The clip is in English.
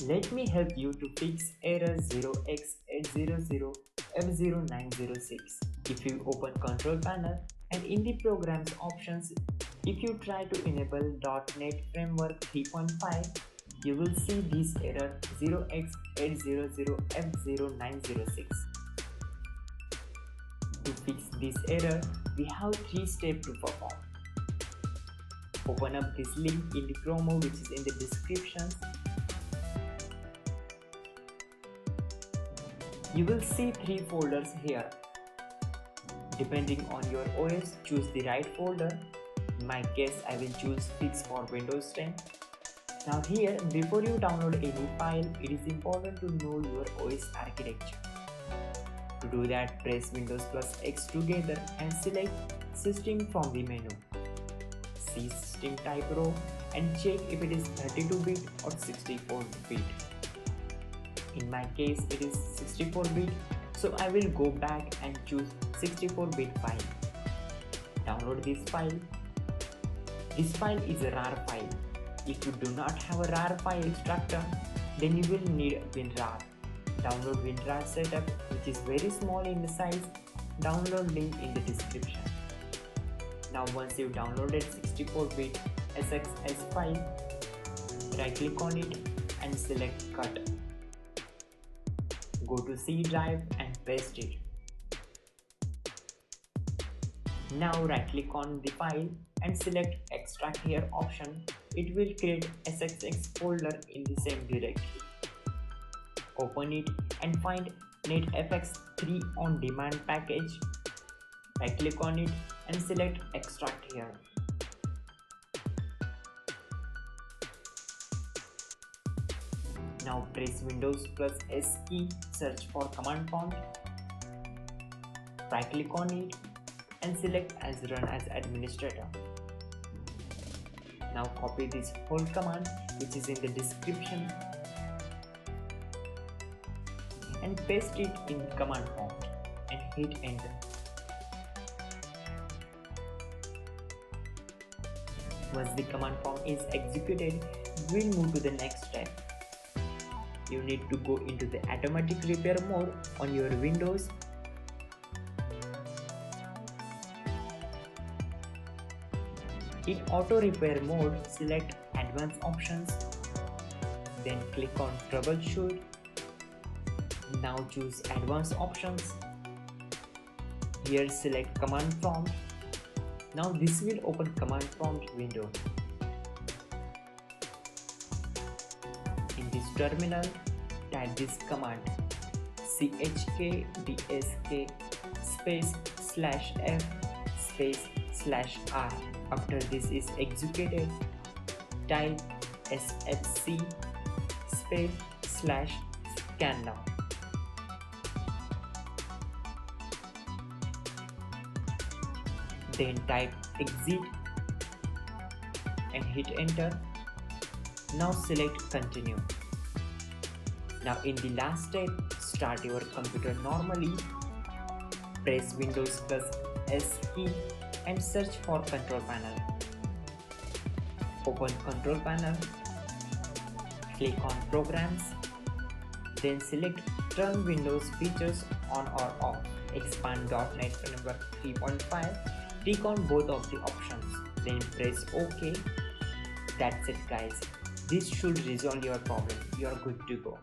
Let me help you to fix error 0x800f0906. If you open control panel and in the programs options, if you try to enable .NET Framework 3.5, you will see this error 0x800f0906. To fix this error, we have 3 steps to perform. Open up this link in the Chrome which is in the description. You will see 3 folders here. Depending on your OS, choose the right folder. In my case, I will choose Fix for Windows 10. Now here, before you download any file, it is important to know your OS architecture. To do that, press Windows plus X together and select System from the menu. See System type row and check if it is 32-bit or 64-bit. In my case, it is 64-bit, so I will go back and choose 64-bit file. Download this file. This file is a RAR file. If you do not have a RAR file extractor, then you will need WinRAR. Download WinRAR setup, which is very small in the size. Download link in the description. Now once you downloaded 64-bit SXS file, right click on it and select cut. Go to C drive and paste it. Now right click on the file and select extract here option. It will create SXX folder in the same directory. Open it and find NetFX 3 on demand package. Right click on it and select extract here. Now press Windows plus S key, search for command prompt. Right click on it and select as run as administrator. Now copy this whole command which is in the description and paste it in command prompt and hit enter. Once the command prompt is executed, we'll move to the next step. You need to go into the automatic repair mode on your Windows. In auto repair mode, select advanced options, then click on troubleshoot. Now choose advanced options. Here select command prompt. Now this will open command prompt window. In this terminal, type this command chkdsk space /f space /r. After this is executed, type sfc space /scan now. Then type exit and hit enter. Now select continue. Now in the last step, start your computer normally. Press Windows plus S key and search for control panel. Open control panel. Click on programs. Then select turn Windows features on or off. Expand .NET Framework 3.5. Click on both of the options. Then press OK. That's it guys. This should resolve your problem. You are good to go.